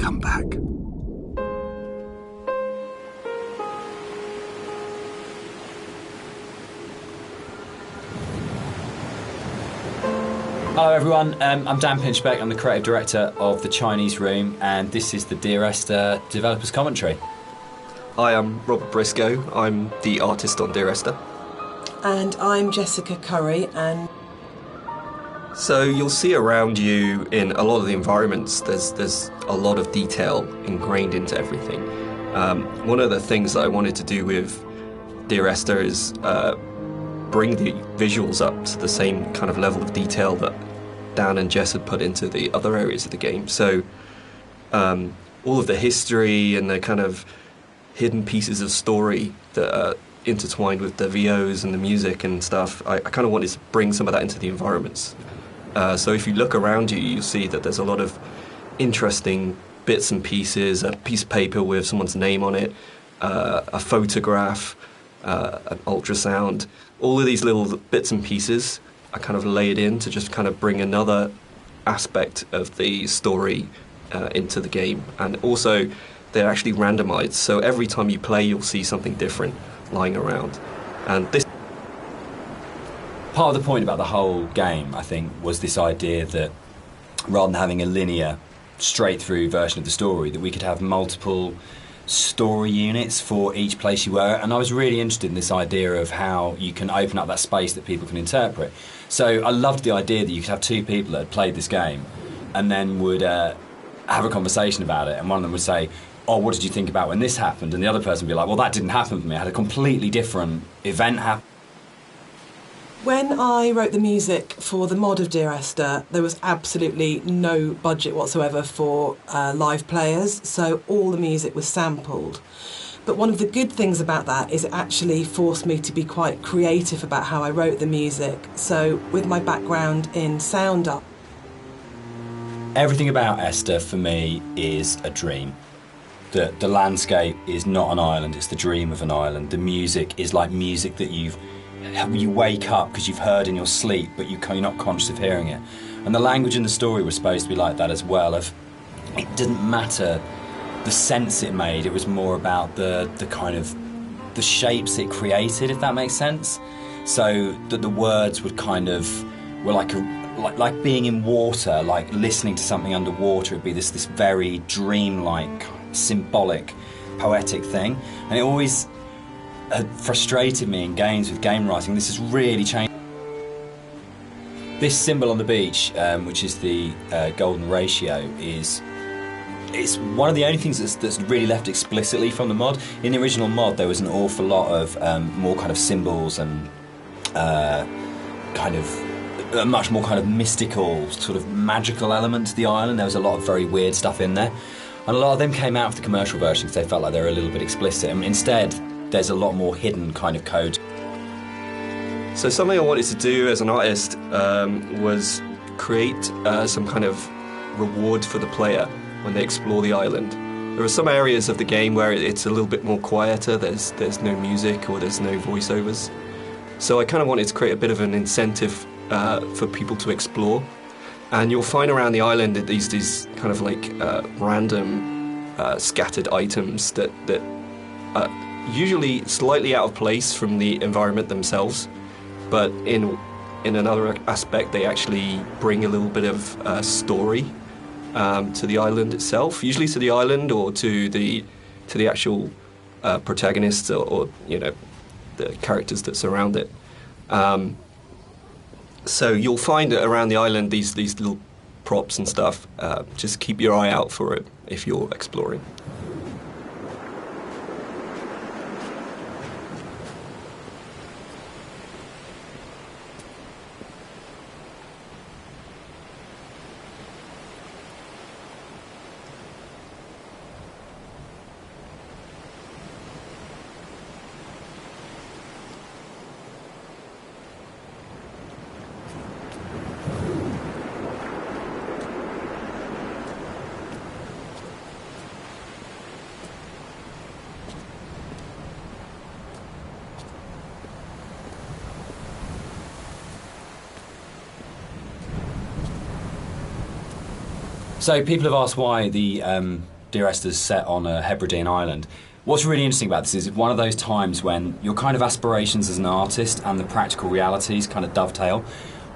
come back. Hello everyone, I'm Dan Pinchbeck, I'm the creative director of The Chinese Room, and this is the Dear Esther Developers Commentary. Hi, I'm Robert Briscoe, I'm the artist on Dear Esther. And I'm Jessica Curry, and... So you'll see around you in a lot of the environments, there's a lot of detail ingrained into everything. One of the things that I wanted to do with Dear Esther is bring the visuals up to the same kind of level of detail that Dan and Jess had put into the other areas of the game. So all of the history and the kind of hidden pieces of story that are intertwined with the VOs and the music and stuff, I kind of wanted to bring some of that into the environments. So if you look around you, you'll see that there's a lot of interesting bits and pieces, a piece of paper with someone's name on it, a photograph, an ultrasound. All of these little bits and pieces are kind of layered in to just kind of bring another aspect of the story into the game. And also, they're actually randomized, so every time you play, you'll see something different lying around. And this... Part of the point about the whole game, I think, was this idea that rather than having a linear, straight-through version of the story, that we could have multiple story units for each place you were, and I was really interested in this idea of how you can open up that space that people can interpret. So I loved the idea that you could have two people that had played this game and then would have a conversation about it, and one of them would say, oh, what did you think about when this happened? And the other person would be like, well, that didn't happen for me. I had a completely different event happen. When I wrote the music for the mod of Dear Esther, there was absolutely no budget whatsoever for live players, so all the music was sampled. But one of the good things about that is it actually forced me to be quite creative about how I wrote the music. So with my background in sound art... Everything about Esther, for me, is a dream. The landscape is not an island, it's the dream of an island. The music is like music that you wake up because you've heard in your sleep, but you're not conscious of hearing it. And the language in the story was supposed to be like that as well. It didn't matter the sense it made, it was more about the kind of the shapes it created, if that makes sense. So that the words would kind of were like being in water, like listening to something underwater. It'd be this very dreamlike, symbolic, poetic thing. And it always had frustrated me in games with game writing. This has really changed. This symbol on the beach, which is the golden ratio, it's one of the only things that's really left explicitly from the mod. In the original mod, there was an awful lot of more kind of symbols and kind of a much more kind of mystical, sort of magical element to the island. There was a lot of very weird stuff in there. And a lot of them came out of the commercial version because they felt like they were a little bit explicit. And instead, there's a lot more hidden kind of code. So something I wanted to do as an artist was create some kind of reward for the player when they explore the island. There are some areas of the game where it's a little bit more quieter, there's no music or there's no voiceovers. So I kind of wanted to create a bit of an incentive for people to explore. And you'll find around the island that these kind of like random scattered items that are usually slightly out of place from the environment themselves, but in another aspect they actually bring a little bit of story to the island itself, usually to the island or to the actual protagonists or you know, the characters that surround it. So you'll find that around the island these little props and stuff. Just keep your eye out for it if you're exploring. So people have asked why the Dear Esther's set on a Hebridean island. What's really interesting about this is it's one of those times when your kind of aspirations as an artist and the practical realities kind of dovetail.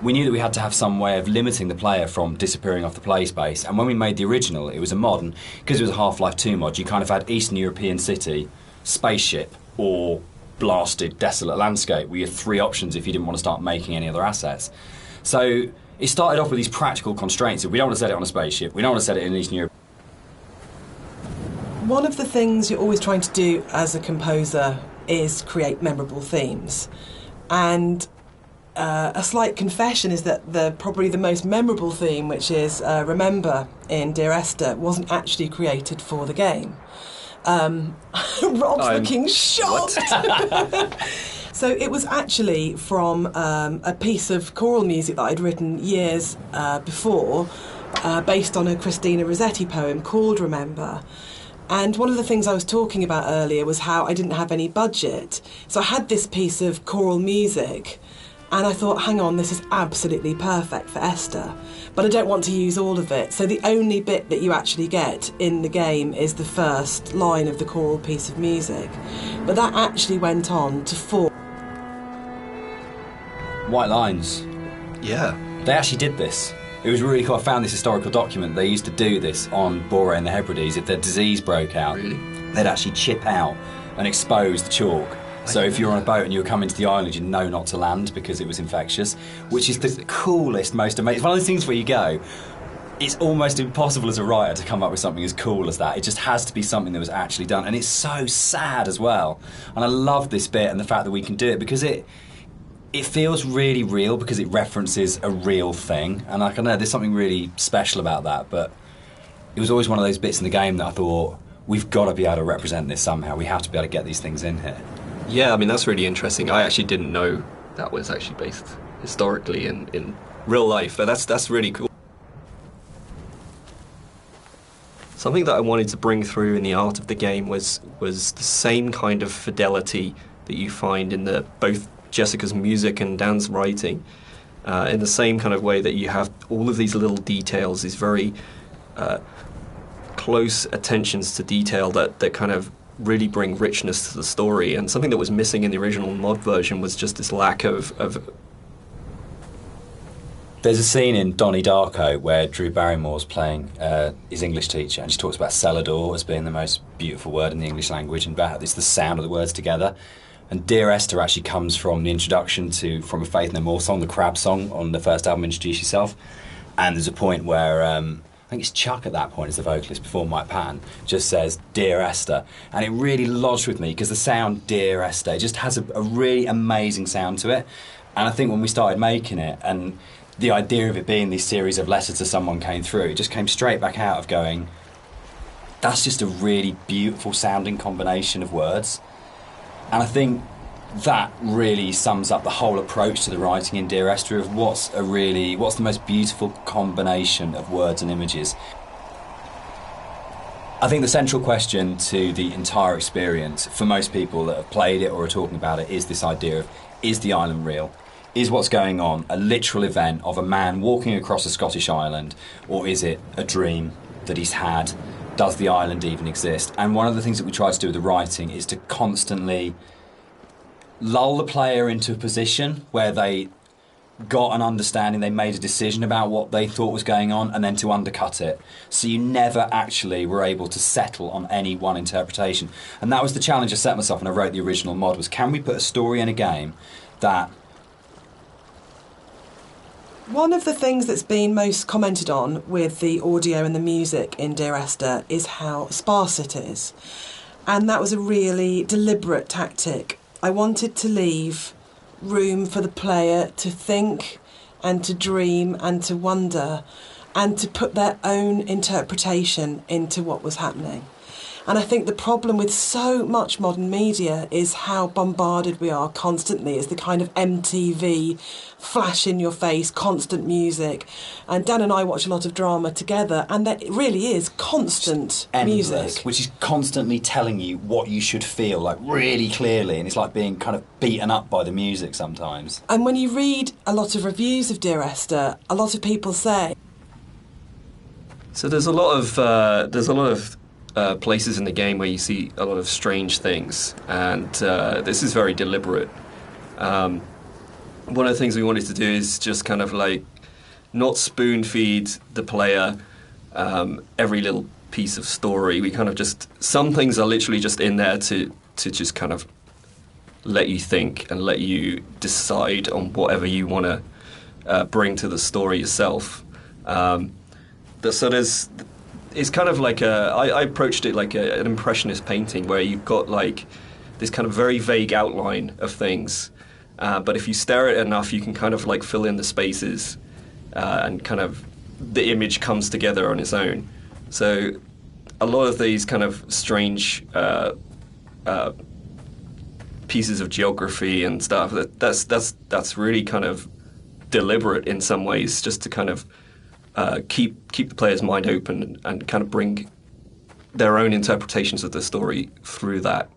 We knew that we had to have some way of limiting the player from disappearing off the play space, and when we made the original, it was a mod, and because it was a Half-Life 2 mod, you kind of had Eastern European city, spaceship, or blasted, desolate landscape, were your three options if you didn't want to start making any other assets. So it started off with these practical constraints. We don't want to set it on a spaceship, we don't want to set it in Eastern Europe. One of the things you're always trying to do as a composer is create memorable themes. And a slight confession is that probably the most memorable theme, which is Remember in Dear Esther, wasn't actually created for the game. Rob's looking shocked. So it was actually from a piece of choral music that I'd written years before, based on a Christina Rossetti poem called Remember. And one of the things I was talking about earlier was how I didn't have any budget. So I had this piece of choral music, and I thought, hang on, this is absolutely perfect for Esther. But I don't want to use all of it. So the only bit that you actually get in the game is the first line of the choral piece of music. But that actually went on to form White Lines. Yeah. They actually did this. It was really cool. I found this historical document. They used to do this on Boré and the Hebrides. If their disease broke out, Really? they'd actually chip out and expose the chalk. So if you're on a boat and you were coming to the island, you know not to land because it was infectious, which is the coolest, most amazing. It's one of those things where you go, it's almost impossible as a writer to come up with something as cool as that. It just has to be something that was actually done. And it's so sad as well. And I love this bit and the fact that we can do it because it feels really real because it references a real thing. And I don't know, there's something really special about that. But it was always one of those bits in the game that I thought, we've got to be able to represent this somehow. We have to be able to get these things in here. Yeah, I mean, that's really interesting. I actually didn't know that was actually based historically in real life, but that's really cool. Something that I wanted to bring through in the art of the game was the same kind of fidelity that you find in both Jessica's music and Dan's writing, in the same kind of way that you have all of these little details, these very close attentions to detail that kind of really bring richness to the story. And something that was missing in the original mod version was just this lack of... There's a scene in Donnie Darko where Drew Barrymore's playing his English teacher, and she talks about cellador as being the most beautiful word in the English language, and about it's the sound of the words together. And Dear Esther actually comes from the introduction to From a Faith No More song, the Crab song on the first album, Introduce Yourself. And there's a point where... I think it's Chuck at that point as the vocalist before Mike Patton just says Dear Esther, and it really lodged with me because the sound Dear Esther just has a really amazing sound to it. And I think when we started making it and the idea of it being this series of letters to someone came through, it just came straight back out of going, that's just a really beautiful sounding combination of words. And I think that really sums up the whole approach to the writing in Dear Esther of what's the most beautiful combination of words and images. I think the central question to the entire experience for most people that have played it or are talking about it is this idea of, is the island real? Is what's going on a literal event of a man walking across a Scottish island, or is it a dream that he's had? Does the island even exist? And one of the things that we try to do with the writing is to constantly lull the player into a position where they got an understanding, they made a decision about what they thought was going on, and then to undercut it. So you never actually were able to settle on any one interpretation. And that was the challenge I set myself when I wrote the original mod, was can we put a story in a game that... One of the things that's been most commented on with the audio and the music in Dear Esther is how sparse it is. And that was a really deliberate tactic. I wanted to leave room for the player to think and to dream and to wonder and to put their own interpretation into what was happening. And I think the problem with so much modern media is how bombarded we are constantly. It's the kind of MTV, flash in your face, constant music. And Dan and I watch a lot of drama together, and that really is constant endless, music. which is constantly telling you what you should feel, like really clearly, and it's like being kind of beaten up by the music sometimes. And when you read a lot of reviews of Dear Esther, a lot of people say... So there's a lot of places in the game where you see a lot of strange things, and this is very deliberate. One of the things we wanted to do is just kind of like not spoon feed the player every little piece of story. We kind of just, some things are literally just in there to just kind of let you think and let you decide on whatever you want to bring to the story yourself. So it's kind of like I approached it like an impressionist painting, where you've got like this kind of very vague outline of things, but if you stare at it enough, you can kind of like fill in the spaces, and kind of the image comes together on its own. So a lot of these kind of strange pieces of geography and stuff, that's really kind of deliberate in some ways, just to kind of keep the player's mind open and kind of bring their own interpretations of the story through that.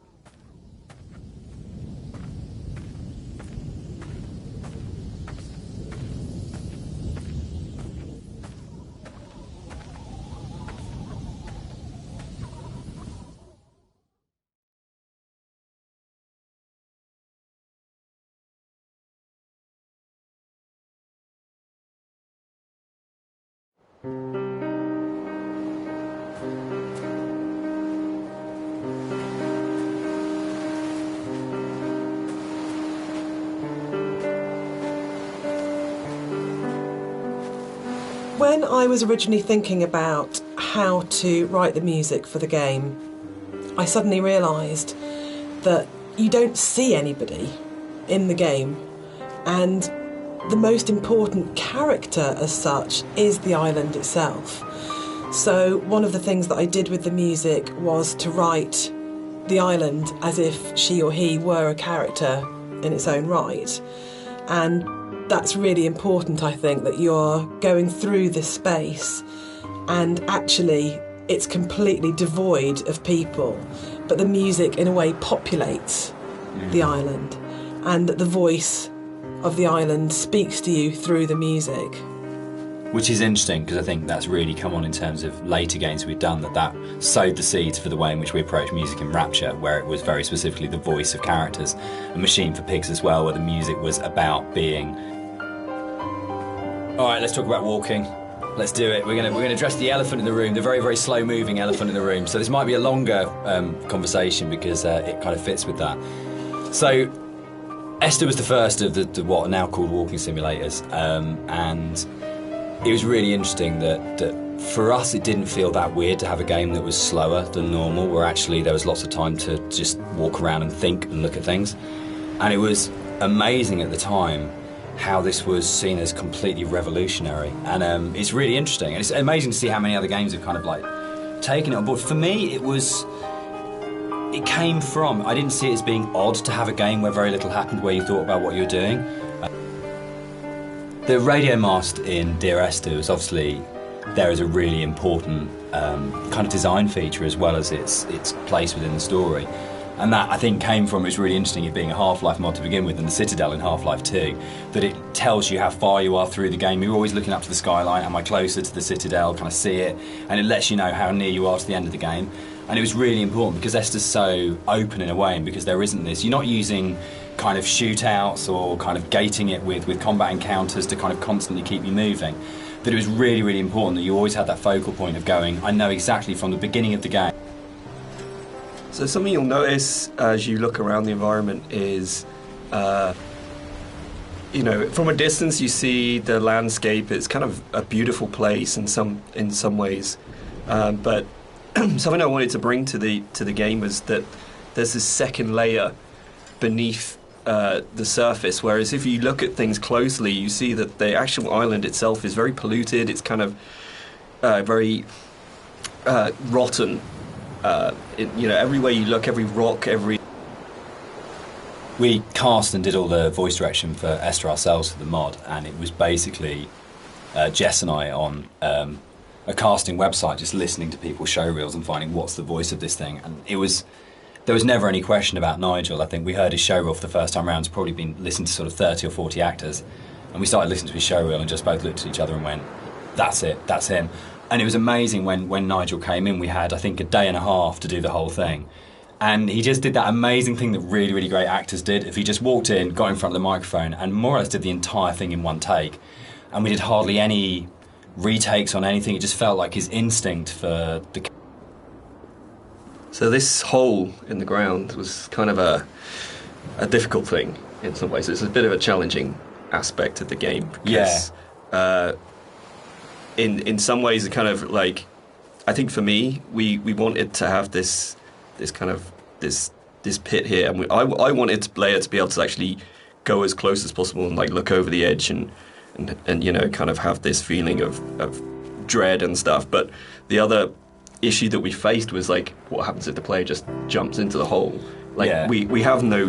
When I was originally thinking about how to write the music for the game, I suddenly realised that you don't see anybody in the game, and the most important character as such is the island itself. So one of the things that I did with the music was to write the island as if she or he were a character in its own right. And that's really important, I think, that you're going through this space and actually it's completely devoid of people, but the music in a way populates the island, and that the voice of the island speaks to you through the music. Which is interesting, because I think that's really come on in terms of later games we've done, that sowed the seeds for the way in which we approach music in Rapture, where it was very specifically the voice of characters. And Machine for Pigs as well, where the music was about being... All right, let's talk about walking. Let's do it. We're going to address the elephant in the room, the very, very slow-moving elephant in the room. So this might be a longer conversation, because it kind of fits with that. So Esther was the first of the what are now called walking simulators, and it was really interesting that for us it didn't feel that weird to have a game that was slower than normal, where actually there was lots of time to just walk around and think and look at things. And it was amazing at the time how this was seen as completely revolutionary, and it's really interesting, and it's amazing to see how many other games have kind of like taken it on board. For me, it came from, I didn't see it as being odd to have a game where very little happened, where you thought about what you were doing. The radio mast in Dear Esther was obviously there as a really important kind of design feature, as well as its place within the story. And that, I think, came from, it was really interesting, it being a Half-Life mod to begin with, and the Citadel in Half-Life 2, that it tells you how far you are through the game. You're always looking up to the skyline, am I closer to the Citadel, can I see it? And it lets you know how near you are to the end of the game. And it was really important, because Esther's so open in a way, and because there isn't this, you're not using kind of shootouts or kind of gating it with combat encounters to kind of constantly keep you moving. But it was really, really important that you always had that focal point of going, I know exactly from the beginning of the game. So something you'll notice as you look around the environment is, you know, from a distance you see the landscape. It's kind of a beautiful place in some ways, but something I wanted to bring to the game was that there's this second layer beneath the surface. Whereas if you look at things closely, you see that the actual island itself is very polluted. It's kind of very rotten. You know, everywhere you look, every rock, We cast and did all the voice direction for Esther ourselves for the mod, and it was basically Jess and I on a casting website, just listening to people's show reels and finding what's the voice of this thing. And there was never any question about Nigel. I think we heard his show reel for the first time around. It's probably been listened to sort of 30 or 40 actors, and we started listening to his show reel and just both looked at each other and went, that's it, that's him. And it was amazing when Nigel came in. We had, I think, a day and a half to do the whole thing. And he just did that amazing thing that really, really great actors did. If he just walked in, got in front of the microphone, and more or less did the entire thing in one take. And we did hardly any retakes on anything. It just felt like his instinct for the... So this hole in the ground was kind of a difficult thing in some ways. It's a bit of a challenging aspect of the game. Because, in some ways, it kind of like... I think for me, we wanted to have this pit here, and I wanted the player to be able to actually go as close as possible and like look over the edge and you know, kind of have this feeling of dread and stuff. But the other issue that we faced was like, what happens if the player just jumps into the hole? Like we have no.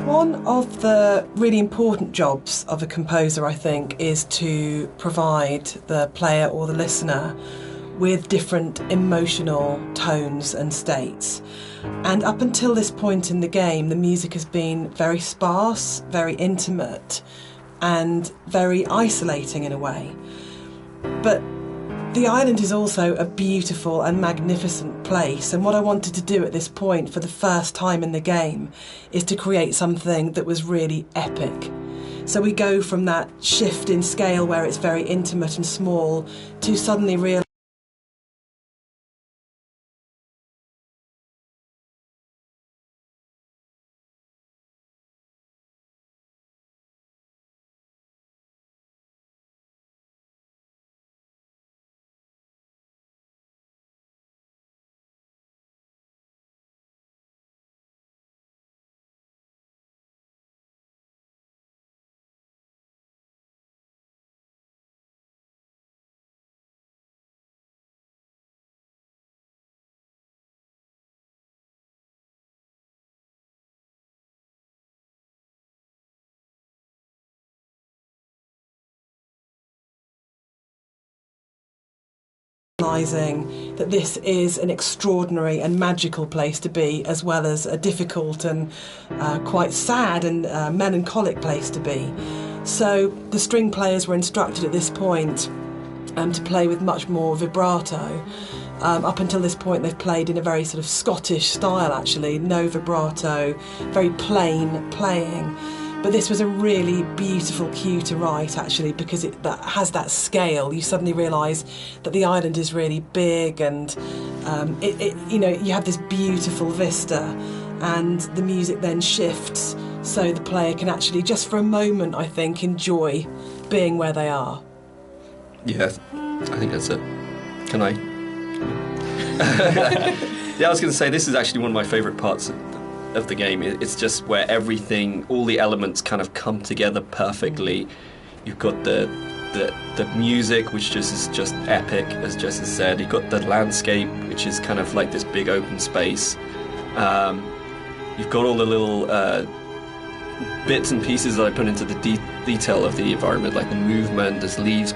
One of the really important jobs of a composer, I think, is to provide the player or the listener with different emotional tones and states. And up until this point in the game, the music has been very sparse, very intimate, and very isolating in a way. But the island is also a beautiful and magnificent place, and what I wanted to do at this point for the first time in the game is to create something that was really epic. So we go from that shift in scale where it's very intimate and small to suddenly realising that this is an extraordinary and magical place to be, as well as a difficult and quite sad and melancholic place to be. So the string players were instructed at this point to play with much more vibrato. Up until this point they've played in a very sort of Scottish style, actually, no vibrato, very plain playing. But this was a really beautiful cue to write, actually, because it has that scale. You suddenly realise that the island is really big, and you know, you have this beautiful vista, and the music then shifts so the player can actually, just for a moment, I think, enjoy being where they are. Yeah, I think that's it. Can I? Yeah, I was going to say, this is actually one of my favourite parts of the game. It's just where everything, all the elements kind of come together perfectly. You've got the music, which is just epic, as Jess has said. You've got the landscape, which is kind of like this big open space. You've got all the little bits and pieces that I put into the detail of the environment, like the movement, there's leaves.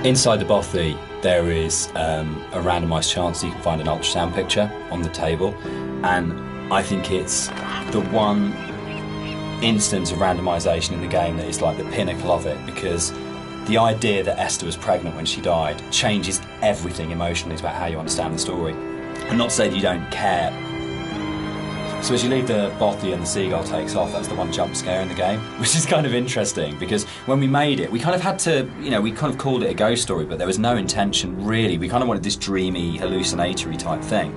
Inside the bothy, there is a randomised chance that you can find an ultrasound picture on the table, and I think it's the one instance of randomisation in the game that is like the pinnacle of it, because the idea that Esther was pregnant when she died changes everything emotionally about how you understand the story. And not to say that you don't care. So as you leave the bothy and the seagull takes off, that's the one jump scare in the game, which is kind of interesting, because when we made it, we kind of had to, you know, we kind of called it a ghost story, but there was no intention really. We kind of wanted this dreamy, hallucinatory type thing.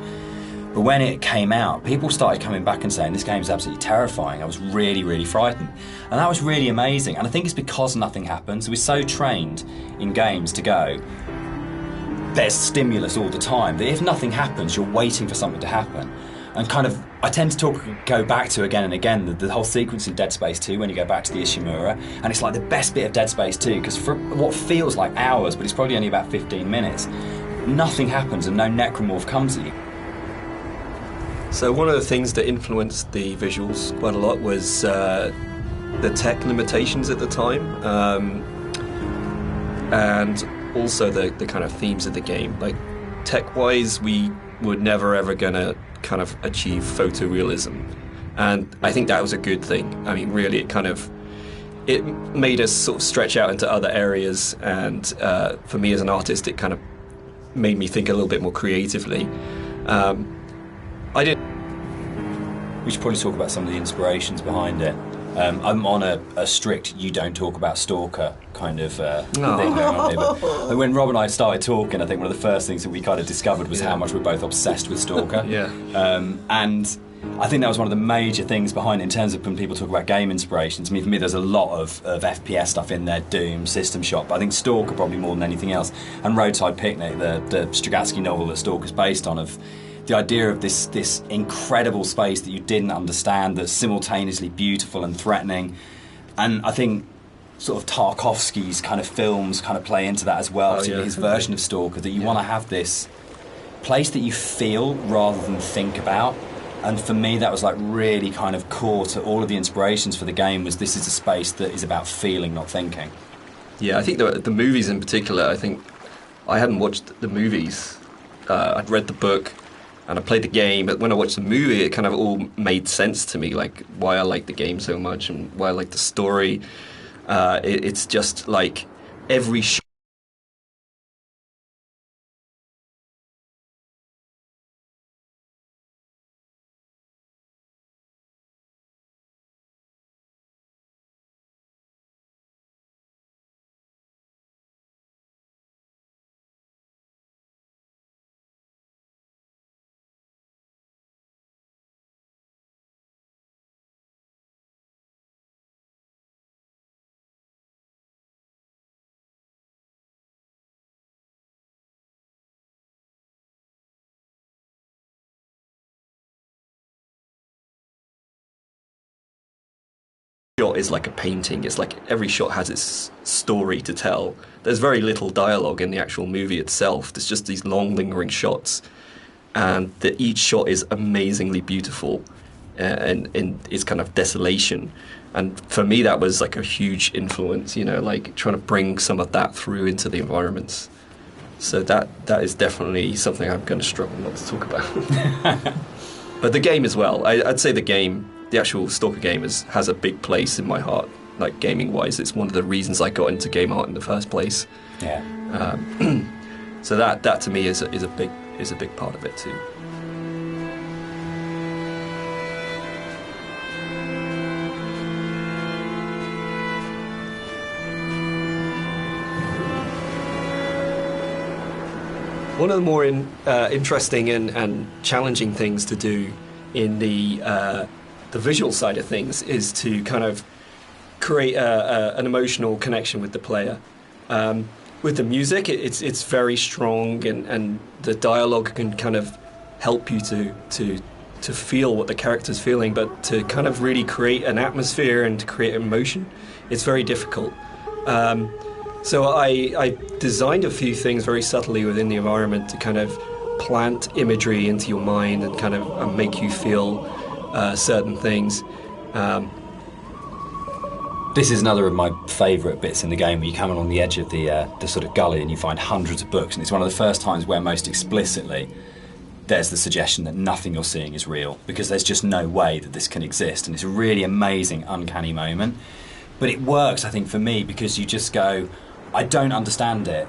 But when it came out, people started coming back and saying, this game's absolutely terrifying. I was really, really frightened. And that was really amazing. And I think it's because nothing happens. We're so trained in games to go, there's stimulus all the time, that if nothing happens, you're waiting for something to happen. And kind of, I tend to go back to again and again the whole sequence in Dead Space 2 when you go back to the Ishimura, and it's like the best bit of Dead Space 2, because for what feels like hours, but it's probably only about 15 minutes, nothing happens and no necromorph comes at you. So one of the things that influenced the visuals quite a lot was the tech limitations at the time, and also the kind of themes of the game. Like, tech-wise, we were never ever gonna kind of achieve photorealism, and I think that was a good thing. I mean, really, it kind of it made us sort of stretch out into other areas, and for me as an artist, it kind of made me think a little bit more creatively. I did. We should probably talk about some of the inspirations behind it. I'm on a strict you don't talk about Stalker kind of thing going on here. But when Rob and I started talking, I think one of the first things that we kind of discovered was how much we're both obsessed with Stalker. And I think that was one of the major things behind it in terms of when people talk about game inspirations. I mean, for me, there's a lot of FPS stuff in there, Doom, System Shock, but I think Stalker probably more than anything else. And Roadside Picnic, the Strugatsky novel that Stalker's based on, of the idea of this incredible space that you didn't understand, that's simultaneously beautiful and threatening. And I think sort of Tarkovsky's kind of films kind of play into that as well, particularly his version of Stalker, that you want to have this place that you feel rather than think about. And for me, that was like really kind of core to all of the inspirations for the game, was this is a space that is about feeling, not thinking. Yeah, I think the movies in particular, I think I hadn't watched the movies. I'd read the book and I played the game, but when I watched the movie, it kind of all made sense to me, like why I like the game so much and why I like the story. It's just like every shot is like a painting. It's like every shot has its story to tell. There's very little dialogue in the actual movie itself. There's just these long, lingering shots, and each shot is amazingly beautiful and in its kind of desolation. And for me, that was like a huge influence, you know, like trying to bring some of that through into the environments. So that is definitely something I'm going to struggle not to talk about. But the game as well. I'd say the actual Stalker game has a big place in my heart, like gaming-wise. It's one of the reasons I got into game art in the first place. Yeah. So that to me is a big part of it too. One of the more interesting and challenging things to do in the visual side of things is to kind of create an emotional connection with the player. With the music, it's very strong, and the dialogue can kind of help you to feel what the character's feeling, but to kind of really create an atmosphere and to create emotion, it's very difficult. So I designed a few things very subtly within the environment to kind of plant imagery into your mind and kind of make you feel certain things. This is another of my favourite bits in the game, where you come along the edge of the sort of gully and you find hundreds of books, and it's one of the first times where most explicitly there's the suggestion that nothing you're seeing is real, because there's just no way that this can exist, and it's a really amazing, uncanny moment. But it works, I think, for me, because you just go, I don't understand it.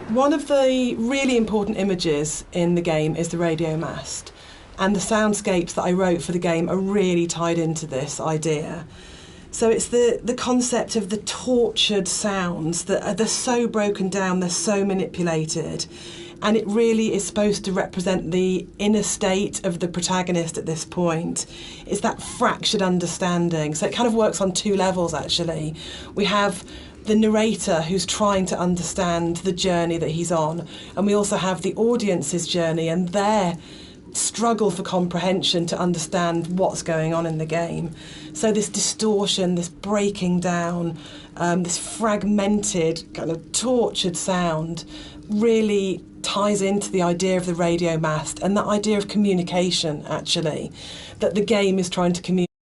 One of the really important images in the game is the radio mast, and the soundscapes that I wrote for the game are really tied into this idea. So it's the concept of the tortured sounds that they're so broken down, they're so manipulated, and it really is supposed to represent the inner state of the protagonist at this point. It's that fractured understanding. So it kind of works on two levels, actually. We have the narrator who's trying to understand the journey that he's on, and we also have the audience's journey and their struggle for comprehension to understand what's going on in the game. So this distortion, this breaking down, this fragmented, kind of tortured sound really ties into the idea of the radio mast and that idea of communication, actually, that the game is trying to communicate.